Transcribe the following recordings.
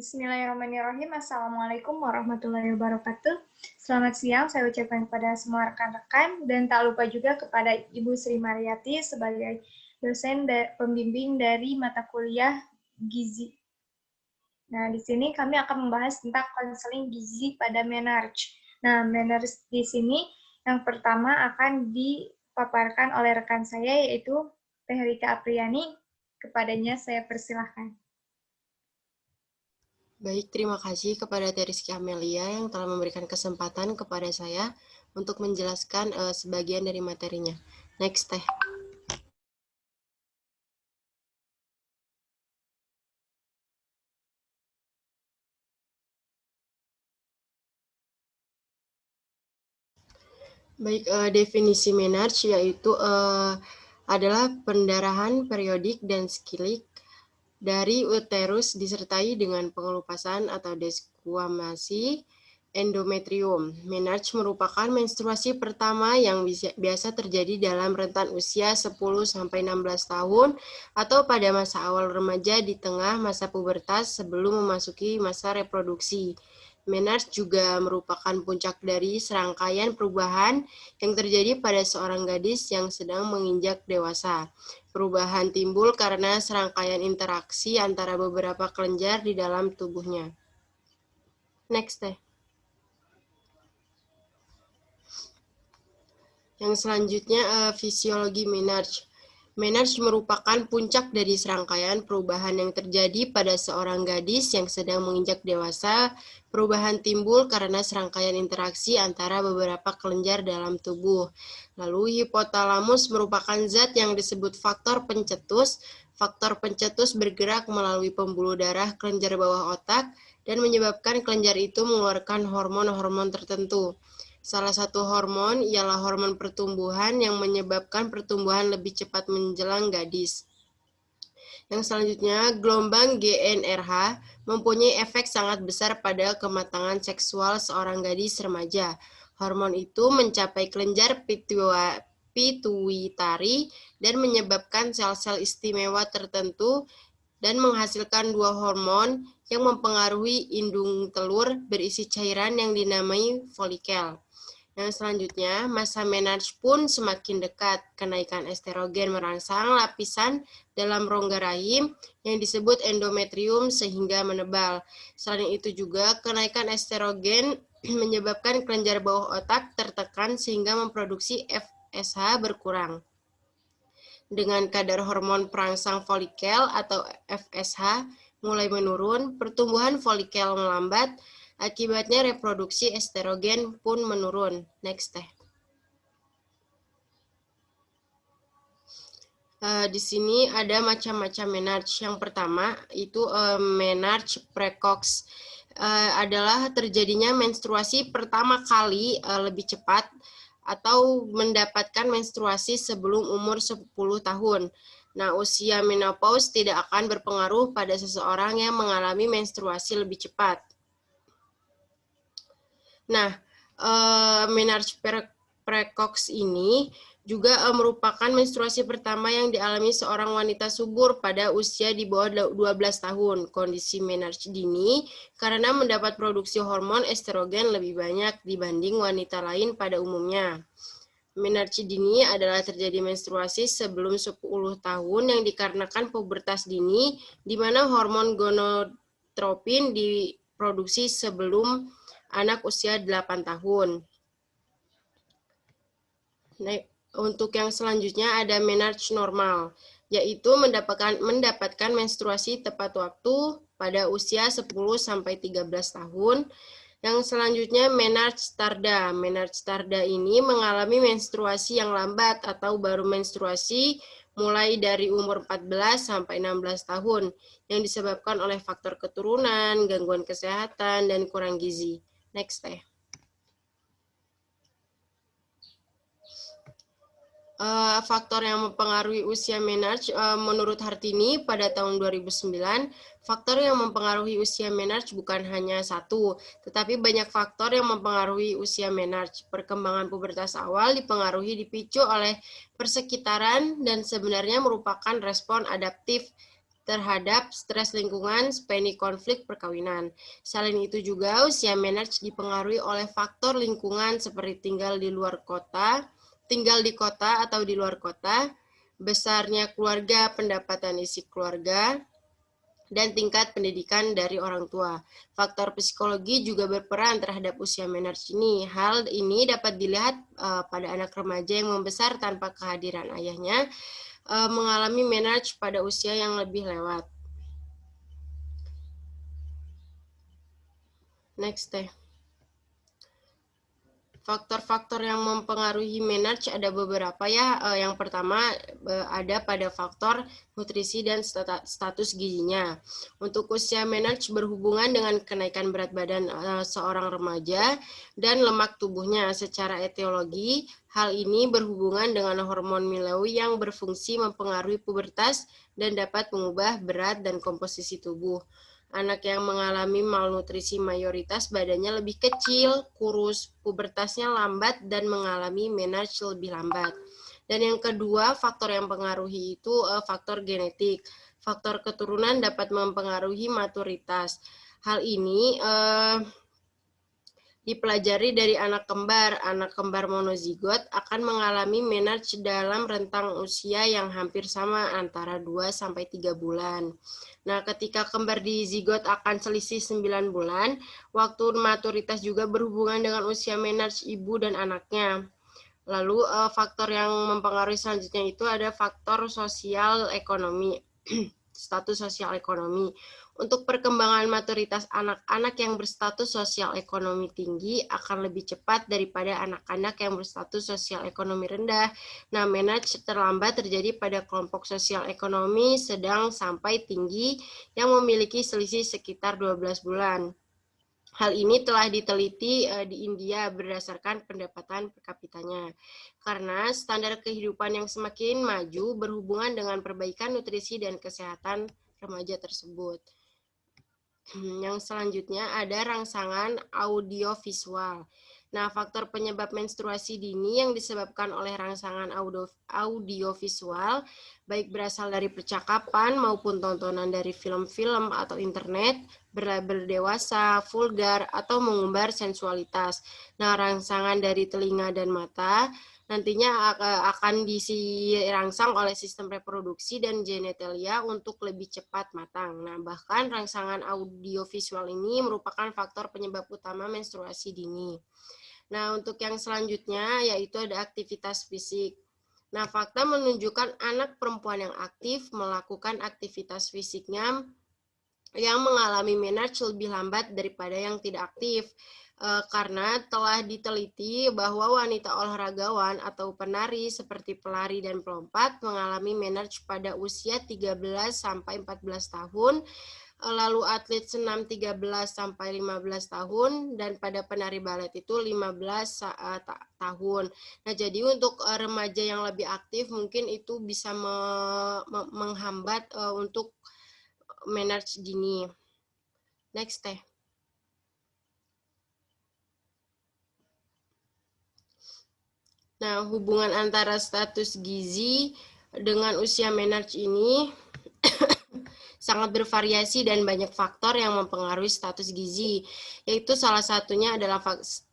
Bismillahirrahmanirrahim. Assalamualaikum warahmatullahi wabarakatuh. Selamat siang, saya ucapkan kepada semua rekan-rekan dan tak lupa juga kepada Ibu Sri Mariati sebagai dosen pembimbing dari mata kuliah Gizi. Nah, di sini kami akan membahas tentang konseling gizi pada menarch. Nah, menarch di sini yang pertama akan dipaparkan oleh rekan saya yaitu Teh Rika Apriani. Kepadanya saya persilahkan. Baik, terima kasih kepada Teriski Amelia yang telah memberikan kesempatan kepada saya untuk menjelaskan sebagian dari materinya. Next, Teh. Baik, definisi menarche yaitu adalah pendarahan periodik dan sikilik dari uterus disertai dengan pengelupasan atau desquamasi endometrium. Menarche merupakan menstruasi pertama yang biasa terjadi dalam rentan usia 10-16 tahun atau pada masa awal remaja di tengah masa pubertas sebelum memasuki masa reproduksi. Menarche juga merupakan puncak dari serangkaian perubahan yang terjadi pada seorang gadis yang sedang menginjak dewasa. Perubahan timbul karena serangkaian interaksi antara beberapa kelenjar di dalam tubuhnya. Next, Teh. Yang selanjutnya, fisiologi menarche. Menarche merupakan puncak dari serangkaian perubahan yang terjadi pada seorang gadis yang sedang menginjak dewasa. Perubahan timbul karena serangkaian interaksi antara beberapa kelenjar dalam tubuh. Lalu hipotalamus merupakan zat yang disebut faktor pencetus. Faktor pencetus bergerak melalui pembuluh darah kelenjar bawah otak dan menyebabkan kelenjar itu mengeluarkan hormon-hormon tertentu. Salah satu hormon ialah hormon pertumbuhan yang menyebabkan pertumbuhan lebih cepat menjelang gadis. Yang selanjutnya, gelombang GnRH mempunyai efek sangat besar pada kematangan seksual seorang gadis remaja. Hormon itu mencapai kelenjar pituitari dan menyebabkan sel-sel istimewa tertentu dan menghasilkan dua hormon yang mempengaruhi indung telur berisi cairan yang dinamai folikel. Yang selanjutnya, masa menarche pun semakin dekat. Kenaikan estrogen merangsang lapisan dalam rongga rahim yang disebut endometrium sehingga menebal. Selain itu juga, kenaikan estrogen menyebabkan kelenjar bawah otak tertekan sehingga memproduksi FSH berkurang. Dengan kadar hormon perangsang folikel atau FSH mulai menurun, pertumbuhan folikel melambat, akibatnya reproduksi estrogen pun menurun. Next, Teh. Di sini ada macam-macam menarche. Yang pertama itu menarche precox. Adalah terjadinya menstruasi pertama kali lebih cepat atau mendapatkan menstruasi sebelum umur 10 tahun. Nah, usia menopause tidak akan berpengaruh pada seseorang yang mengalami menstruasi lebih cepat. Nah, menarche precox ini juga merupakan menstruasi pertama yang dialami seorang wanita subur pada usia di bawah 12 tahun. Kondisi menarche dini karena mendapat produksi hormon estrogen lebih banyak dibanding wanita lain pada umumnya. Menarche dini adalah terjadi menstruasi sebelum 10 tahun yang dikarenakan pubertas dini, di mana hormon gonadotropin diproduksi sebelum anak usia 8 tahun. Nah, untuk yang selanjutnya ada menarche normal, yaitu mendapatkan menstruasi tepat waktu pada usia 10-13 tahun. Yang selanjutnya menarche tarda. Menarche tarda ini mengalami menstruasi yang lambat atau baru menstruasi mulai dari umur 14-16 tahun yang disebabkan oleh faktor keturunan, gangguan kesehatan, dan kurang gizi. Next, Teh. Faktor yang mempengaruhi usia menarche menurut Hartini pada tahun 2009, faktor yang mempengaruhi usia menarche bukan hanya satu, tetapi banyak faktor yang mempengaruhi usia menarche. Perkembangan pubertas awal dipicu oleh persekitaran dan sebenarnya merupakan respon adaptif terhadap stres lingkungan, seperti konflik perkawinan. Selain itu juga usia menarche dipengaruhi oleh faktor lingkungan seperti tinggal di kota atau di luar kota, besarnya keluarga, pendapatan isi keluarga, dan tingkat pendidikan dari orang tua. Faktor psikologi juga berperan terhadap usia menarche ini. Hal ini dapat dilihat pada anak remaja yang membesar tanpa kehadiran ayahnya, mengalami menarche pada usia yang lebih lewat. Next deh. Faktor-faktor yang mempengaruhi menarche ada beberapa ya. Yang pertama ada pada faktor nutrisi dan status gizinya. Untuk usia menarche berhubungan dengan kenaikan berat badan seorang remaja dan lemak tubuhnya. Secara etiologi, hal ini berhubungan dengan hormon mileui yang berfungsi mempengaruhi pubertas dan dapat mengubah berat dan komposisi tubuh. Anak yang mengalami malnutrisi mayoritas badannya lebih kecil, kurus, pubertasnya lambat, dan mengalami menarche lebih lambat. Dan yang kedua, faktor yang mempengaruhi itu faktor genetik. Faktor keturunan dapat mempengaruhi maturitas. Hal ini dipelajari dari anak kembar monozigot akan mengalami menarche dalam rentang usia yang hampir sama antara 2-3 bulan. Nah, ketika kembar di zigot akan selisih 9 bulan, waktu maturitas juga berhubungan dengan usia menarche ibu dan anaknya. Lalu faktor yang mempengaruhi selanjutnya itu ada faktor sosial ekonomi, status sosial ekonomi. Untuk perkembangan maturitas anak-anak yang berstatus sosial ekonomi tinggi akan lebih cepat daripada anak-anak yang berstatus sosial ekonomi rendah. Nah, menarche terlambat terjadi pada kelompok sosial ekonomi sedang sampai tinggi yang memiliki selisih sekitar 12 bulan. Hal ini telah diteliti di India berdasarkan pendapatan per kapitanya. Karena standar kehidupan yang semakin maju berhubungan dengan perbaikan nutrisi dan kesehatan remaja tersebut. Yang selanjutnya ada rangsangan audiovisual. Nah, faktor penyebab menstruasi dini yang disebabkan oleh rangsangan audiovisual, baik berasal dari percakapan maupun tontonan dari film-film atau internet, berlabel dewasa, vulgar, atau mengumbar sensualitas. Nah, rangsangan dari telinga dan mata nantinya akan dirangsang oleh sistem reproduksi dan genitalia untuk lebih cepat matang. Nah, bahkan rangsangan audiovisual ini merupakan faktor penyebab utama menstruasi dini. Nah, untuk yang selanjutnya yaitu ada aktivitas fisik. Nah, fakta menunjukkan anak perempuan yang aktif melakukan aktivitas fisiknya yang mengalami menarche lebih lambat daripada yang tidak aktif. Karena telah diteliti bahwa wanita olahragawan atau penari seperti pelari dan pelompat mengalami menarche pada usia 13-14 tahun, lalu atlet senam 13-15 tahun, dan pada penari balet itu 15 tahun. Nah, jadi untuk remaja yang lebih aktif mungkin itu bisa menghambat untuk menarche dini. Next teh. Nah, hubungan antara status gizi dengan usia menarche ini sangat bervariasi dan banyak faktor yang mempengaruhi status gizi, yaitu salah satunya adalah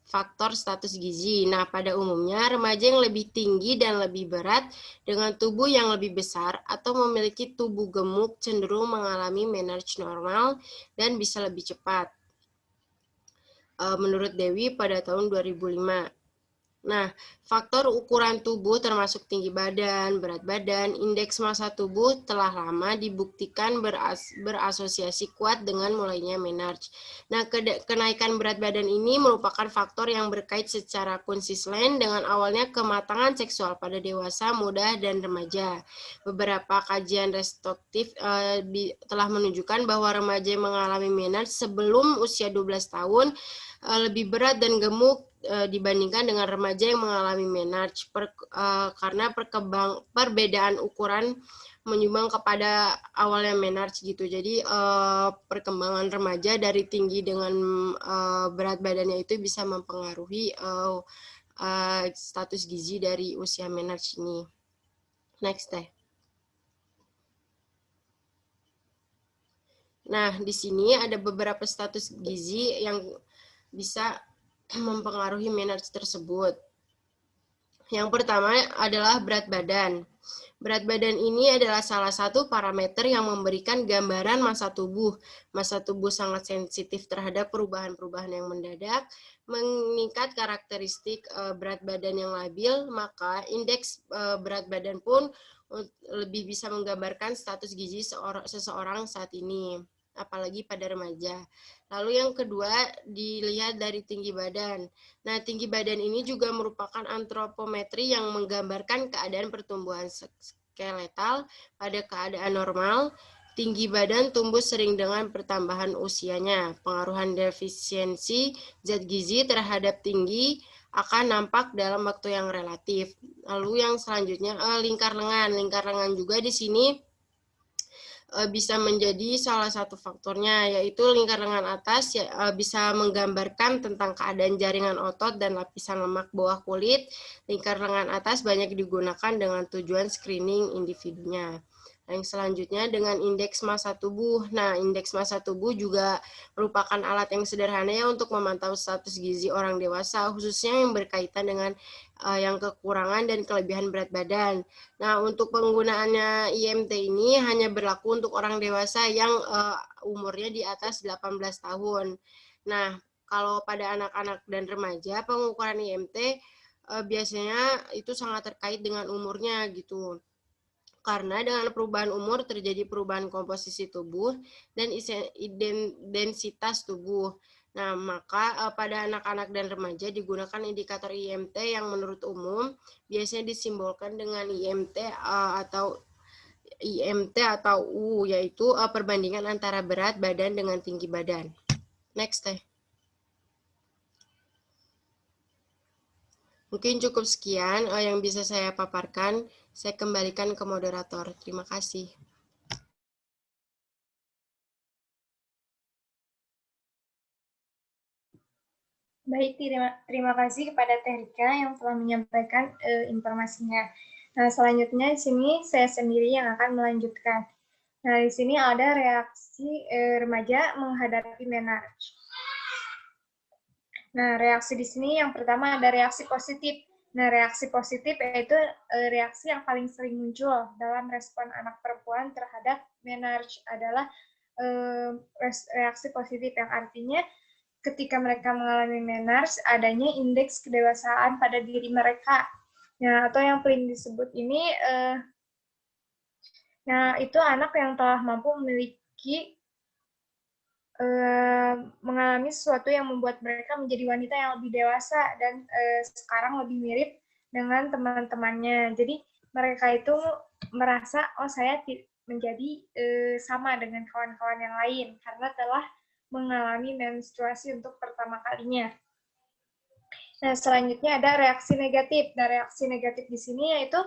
faktor status gizi. Nah, pada umumnya remaja yang lebih tinggi dan lebih berat dengan tubuh yang lebih besar atau memiliki tubuh gemuk cenderung mengalami menarche normal dan bisa lebih cepat. Menurut Dewi pada tahun 2005. Nah, faktor ukuran tubuh termasuk tinggi badan, berat badan, indeks massa tubuh telah lama dibuktikan berasosiasi kuat dengan mulainya menarche. Nah, kenaikan berat badan ini merupakan faktor yang berkait secara konsisten dengan awalnya kematangan seksual pada dewasa, muda, dan remaja. Beberapa kajian retrospektif telah menunjukkan bahwa remaja yang mengalami menarche sebelum usia 12 tahun lebih berat dan gemuk dibandingkan dengan remaja yang mengalami menarche karena perbedaan ukuran menyumbang kepada awalnya menarche gitu. Jadi perkembangan remaja dari tinggi dengan berat badannya itu bisa mempengaruhi status gizi dari usia menarche ini. Next deh. Nah, di sini ada beberapa status gizi yang bisa mempengaruhi menarche tersebut. Yang pertama adalah berat badan. Berat badan ini adalah salah satu parameter yang memberikan gambaran massa tubuh. Massa tubuh sangat sensitif terhadap perubahan-perubahan yang mendadak. Meningkat karakteristik berat badan yang labil, maka indeks berat badan pun lebih bisa menggambarkan status gizi seseorang saat ini, apalagi pada remaja. Lalu yang kedua dilihat dari tinggi badan. Nah, tinggi badan ini juga merupakan antropometri yang menggambarkan keadaan pertumbuhan skeletal pada keadaan normal. Tinggi badan tumbuh sering dengan pertambahan usianya. Pengaruhan defisiensi zat gizi terhadap tinggi akan nampak dalam waktu yang relatif. Lalu yang selanjutnya lingkar lengan. Lingkar lengan juga di sini bisa menjadi salah satu faktornya, yaitu lingkar lengan atas bisa menggambarkan tentang keadaan jaringan otot dan lapisan lemak bawah kulit. Lingkar lengan atas banyak digunakan dengan tujuan screening individunya. Yang selanjutnya dengan indeks massa tubuh. Nah, indeks massa tubuh juga merupakan alat yang sederhana ya untuk memantau status gizi orang dewasa, khususnya yang berkaitan dengan yang kekurangan dan kelebihan berat badan. Nah, untuk penggunaannya IMT ini hanya berlaku untuk orang dewasa yang umurnya di atas 18 tahun. Nah, kalau pada anak-anak dan remaja, pengukuran IMT biasanya itu sangat terkait dengan umurnya gitu. Karena dengan perubahan umur terjadi perubahan komposisi tubuh dan densitas tubuh. Nah, maka pada anak-anak dan remaja digunakan indikator IMT yang menurut umum biasanya disimbolkan dengan IMT atau U, yaitu perbandingan antara berat badan dengan tinggi badan. Next, Teh. Mungkin cukup sekian yang bisa saya paparkan. Saya kembalikan ke moderator. Terima kasih. Baik, terima kasih kepada Teh Rika yang telah menyampaikan informasinya. Nah, selanjutnya di sini saya sendiri yang akan melanjutkan. Nah, di sini ada reaksi remaja menghadapi menarche. Nah, reaksi di sini yang pertama ada reaksi positif. Nah, reaksi positif yaitu reaksi yang paling sering muncul dalam respon anak perempuan terhadap menarche adalah reaksi positif, yang artinya ketika mereka mengalami menarche, adanya indeks kedewasaan pada diri mereka. Nah, atau yang paling disebut ini, nah itu anak yang telah mampu memiliki mengalami sesuatu yang membuat mereka menjadi wanita yang lebih dewasa dan sekarang lebih mirip dengan teman-temannya. Jadi mereka itu merasa, oh saya menjadi sama dengan kawan-kawan yang lain karena telah mengalami menstruasi untuk pertama kalinya. Nah, selanjutnya ada reaksi negatif. Nah, reaksi negatif di sini yaitu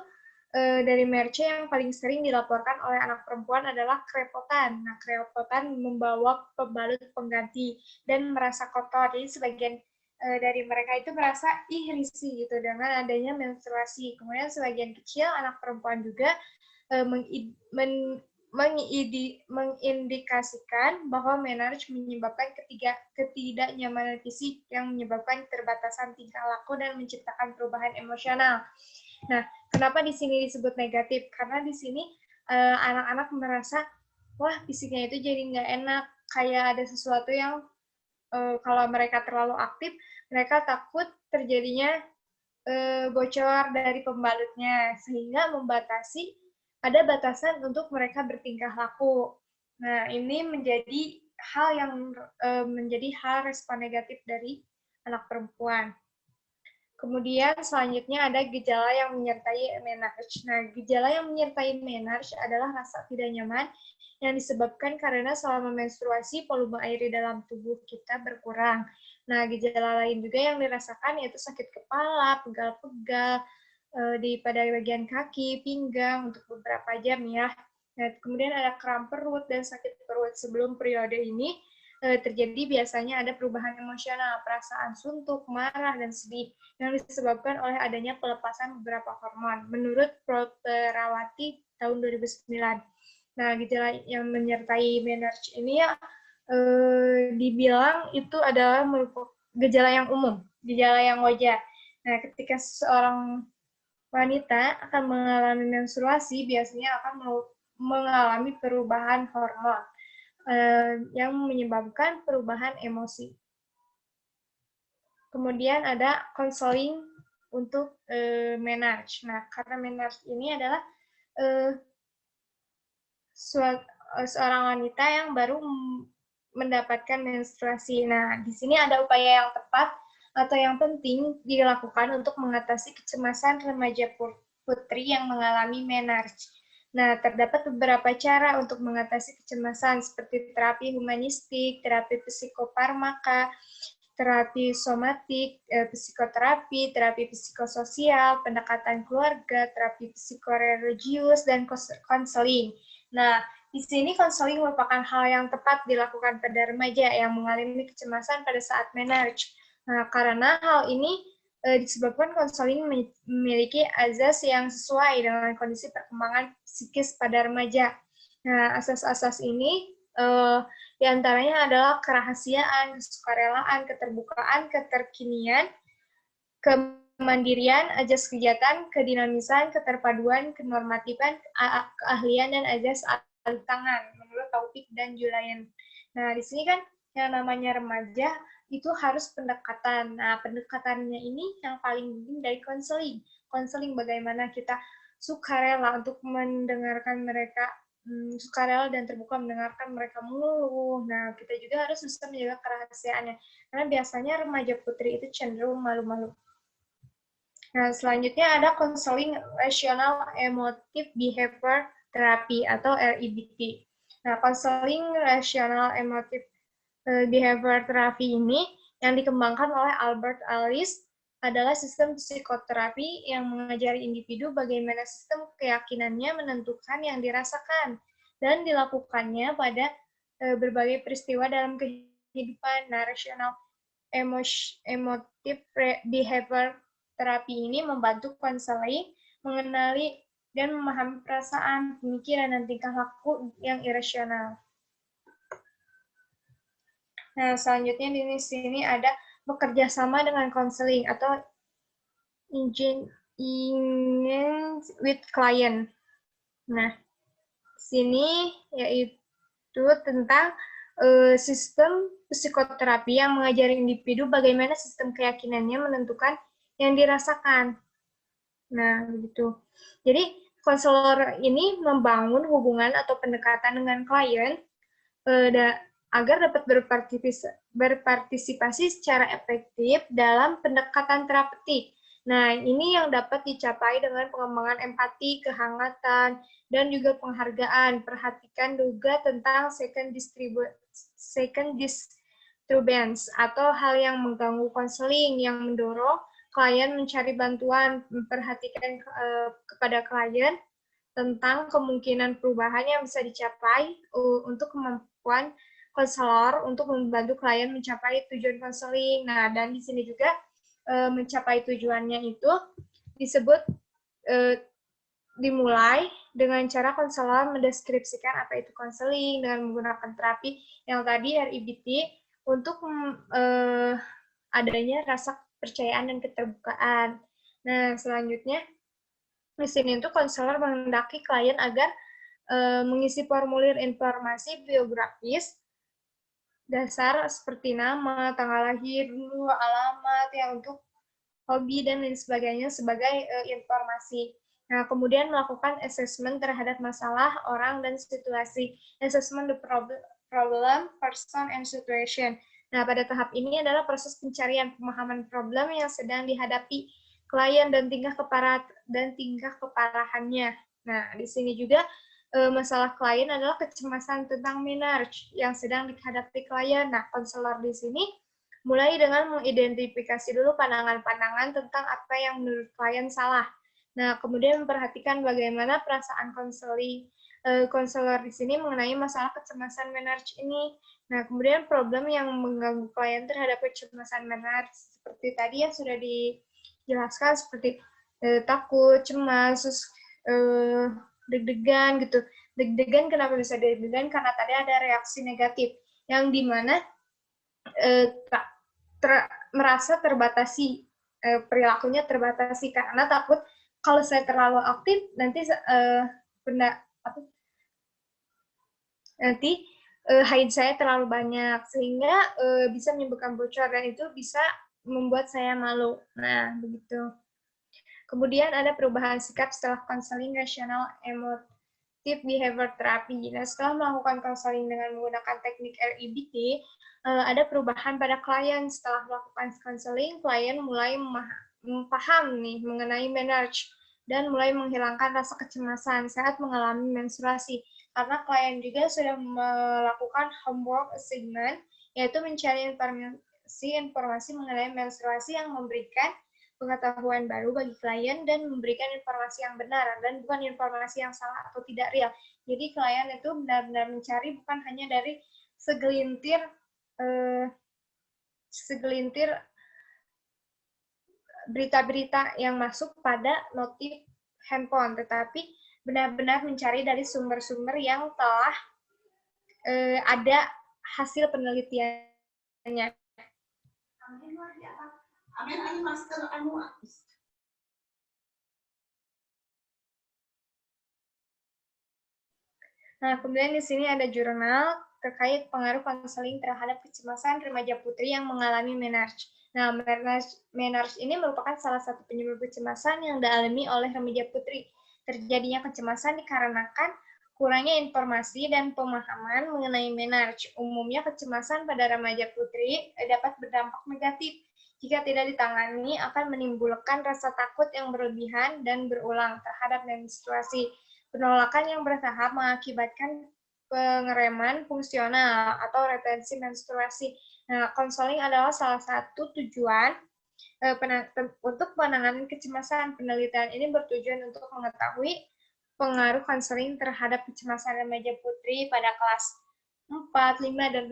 dari menarche yang paling sering dilaporkan oleh anak perempuan adalah kerepotan. Nah, kerepotan membawa pembalut pengganti dan merasa kotor. Jadi sebagian dari mereka itu merasa risih gitu dengan adanya menstruasi. Kemudian sebagian kecil anak perempuan juga mengindikasikan bahwa menarche menyebabkan ketidaknyamanan fisik yang menyebabkan keterbatasan tingkah laku dan menciptakan perubahan emosional. Nah, kenapa di sini disebut negatif? Karena di sini anak-anak merasa, wah fisiknya itu jadi nggak enak, kayak ada sesuatu yang kalau mereka terlalu aktif, mereka takut terjadinya bocor dari pembalutnya, sehingga membatasi ada batasan untuk mereka bertingkah laku. Nah, ini menjadi hal yang menjadi hal respon negatif dari anak perempuan. Kemudian selanjutnya ada gejala yang menyertai menarche. Nah, gejala yang menyertai menarche adalah rasa tidak nyaman yang disebabkan karena selama menstruasi volume air di dalam tubuh kita berkurang. Nah, gejala lain juga yang dirasakan yaitu sakit kepala, pegal-pegal pada bagian kaki, pinggang untuk beberapa jam ya. Nah, kemudian ada kram perut dan sakit perut. Sebelum periode ini terjadi biasanya ada perubahan emosional, perasaan suntuk, marah, dan sedih yang disebabkan oleh adanya pelepasan beberapa hormon. Menurut Proterawati tahun 2009. Nah, gejala yang menyertai menarche ini ya dibilang itu adalah merupakan gejala yang umum, gejala yang wajar. Nah, ketika seorang wanita akan mengalami menstruasi, biasanya akan mengalami perubahan hormon yang menyebabkan perubahan emosi. Kemudian ada konseling untuk menarche. Nah, karena menarche ini adalah seorang wanita yang baru mendapatkan menstruasi. Nah, di sini ada upaya yang tepat atau yang penting dilakukan untuk mengatasi kecemasan remaja putri yang mengalami menarche. Nah, terdapat beberapa cara untuk mengatasi kecemasan seperti terapi humanistik, terapi psikofarmaka, terapi somatik, psikoterapi, terapi psikososial, pendekatan keluarga, terapi psikoreligius, dan konseling. Nah, di sini konseling merupakan hal yang tepat dilakukan pada remaja yang mengalami kecemasan pada saat menarche. Nah, karena hal ini disebabkan konseling memiliki azas yang sesuai dengan kondisi perkembangan psikis pada remaja. Nah, asas-asas ini di antaranya adalah kerahasiaan, kesukarelaan, keterbukaan, keterkinian, kemandirian, ajas kegiatan, kedinamisan, keterpaduan, kenormatifan, keahlian, dan ajas alih tangan, menurut Taufik dan Julian. Nah, di sini kan yang namanya remaja itu harus pendekatan. Nah, pendekatannya ini yang paling penting dari konseling. Konseling bagaimana kita sukarela untuk mendengarkan mereka, sukarela dan terbuka mendengarkan mereka mengeluh. Nah, kita juga harus bisa menjaga kerahasiaannya. Karena biasanya remaja putri itu cenderung malu-malu. Nah, selanjutnya ada konseling rasional emotive behavior therapy atau REBT. Nah, konseling rasional emotive behavior therapy ini yang dikembangkan oleh Albert Ellis adalah sistem psikoterapi yang mengajari individu bagaimana sistem keyakinannya menentukan yang dirasakan dan dilakukannya pada berbagai peristiwa dalam kehidupan. Nah, rasional emotive behavior terapi ini membantu konseling mengenali dan memahami perasaan, pemikiran, dan tingkah laku yang irasional. Nah, selanjutnya di sini ada bekerja sama dengan konseling atau engagement with client. Nah, sini yaitu tentang sistem psikoterapi yang mengajari individu bagaimana sistem keyakinannya menentukan yang dirasakan. Nah, begitu. Jadi, konselor ini membangun hubungan atau pendekatan dengan klien agar dapat berpartisipasi secara efektif dalam pendekatan terapeutik. Nah, ini yang dapat dicapai dengan pengembangan empati, kehangatan, dan juga penghargaan. Perhatikan juga tentang second disturbance atau hal yang mengganggu konseling yang mendorong klien mencari bantuan, memperhatikan kepada klien tentang kemungkinan perubahan yang bisa dicapai untuk kemampuan konselor untuk membantu klien mencapai tujuan konseling. Nah, dan di sini juga mencapai tujuannya itu disebut dimulai dengan cara konselor mendeskripsikan apa itu konseling dengan menggunakan terapi yang tadi REBT untuk adanya rasa kepercayaan dan keterbukaan. Nah, selanjutnya di sini itu konselor menghendaki klien agar mengisi formulir informasi biografis dasar seperti nama, tanggal lahir, alamat, ya untuk hobi dan lain sebagainya sebagai informasi. Nah, kemudian melakukan assessment terhadap masalah orang dan situasi. Assessment the problem, person, and situation. Nah, pada tahap ini adalah proses pencarian pemahaman problem yang sedang dihadapi klien dan tingkah keparahannya. Nah, di sini juga masalah klien adalah kecemasan tentang menarche yang sedang dihadapi klien. Nah, konselor di sini mulai dengan mengidentifikasi dulu pandangan-pandangan tentang apa yang menurut klien salah. Nah, kemudian memperhatikan bagaimana perasaan konselor di sini mengenai masalah kecemasan menarche ini. Nah, kemudian problem yang mengganggu klien terhadap kecemasan menarche seperti tadi yang sudah dijelaskan seperti takut, cemas, terus deg-degan gitu. Deg-degan, kenapa bisa deg-degan? Karena tadi ada reaksi negatif, yang dimana merasa terbatasi, perilakunya terbatasi, karena takut kalau saya terlalu aktif, nanti haid saya terlalu banyak, sehingga bisa menimbulkan bocor, dan itu bisa membuat saya malu. Nah, begitu. Kemudian ada perubahan sikap setelah konseling rasional emotif behavior therapy. Nah, setelah melakukan konseling dengan menggunakan teknik REBT, ada perubahan pada klien. Setelah melakukan konseling, klien mulai paham nih mengenai menarche dan mulai menghilangkan rasa kecemasan saat mengalami menstruasi. Karena klien juga sudah melakukan homework assignment, yaitu mencari informasi mengenai menstruasi yang memberikan pengetahuan baru bagi klien dan memberikan informasi yang benar dan bukan informasi yang salah atau tidak real. Jadi klien itu benar-benar mencari bukan hanya dari segelintir berita-berita yang masuk pada notif handphone, tetapi benar-benar mencari dari sumber-sumber yang telah ada hasil penelitiannya. Nah, kemudian di sini ada jurnal terkait pengaruh konseling terhadap kecemasan remaja putri yang mengalami menarche. Nah, menarche ini merupakan salah satu penyebab kecemasan yang dialami oleh remaja putri. Terjadinya kecemasan dikarenakan kurangnya informasi dan pemahaman mengenai menarche. Umumnya kecemasan pada remaja putri dapat berdampak negatif. Jika tidak ditangani, akan menimbulkan rasa takut yang berlebihan dan berulang terhadap menstruasi. Penolakan yang bertahap mengakibatkan pengereman fungsional atau retensi menstruasi. Nah, konseling adalah salah satu tujuan untuk penanganan kecemasan. Penelitian ini bertujuan untuk mengetahui pengaruh konseling terhadap kecemasan remaja putri pada kelas 4, 5, dan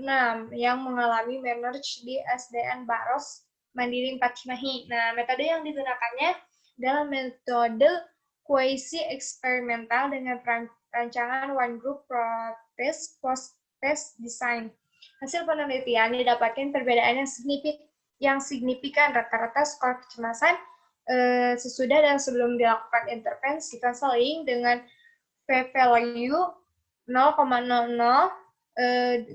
6 yang mengalami menarche di SDN Baros Mandiri 4 Cimahi. Nah, metode yang digunakannya adalah metode kuasi eksperimental dengan rancangan one group protest post-test design. Hasil penelitian didapatkan perbedaan yang signifikan rata-rata skor kecemasan sesudah dan sebelum dilakukan intervensi konseling dengan p-value 0,00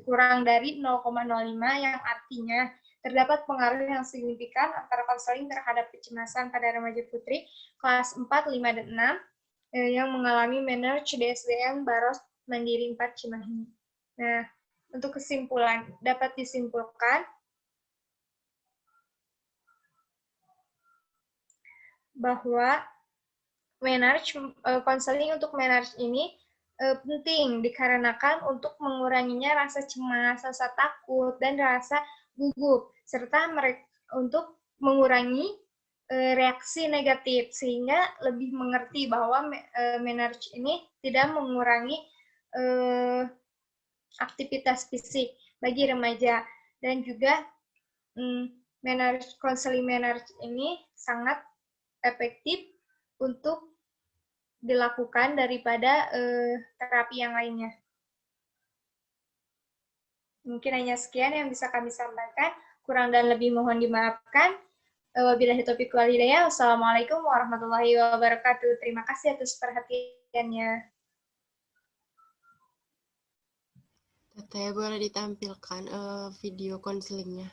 kurang dari 0,05 yang artinya terdapat pengaruh yang signifikan antara konseling terhadap kecemasan pada remaja putri kelas 4, 5, dan 6 yang mengalami menarche di SDN Baros Mandiri 4 Cimahi. Nah, untuk kesimpulan, dapat disimpulkan bahwa konseling untuk menarche ini penting dikarenakan untuk menguranginya rasa cemas, rasa takut, dan rasa gugup, serta untuk mengurangi reaksi negatif, sehingga lebih mengerti bahwa menarche ini tidak mengurangi aktivitas fisik bagi remaja, dan juga konseling menarche ini sangat efektif untuk dilakukan daripada terapi yang lainnya. Mungkin hanya sekian yang bisa kami sampaikan. Kurang dan lebih mohon dimaafkan. Wabillahi taufiq wal hidayah. Wassalamualaikum warahmatullahi wabarakatuh. Terima kasih atas perhatiannya. Teteh, boleh ditampilkan video konselingnya?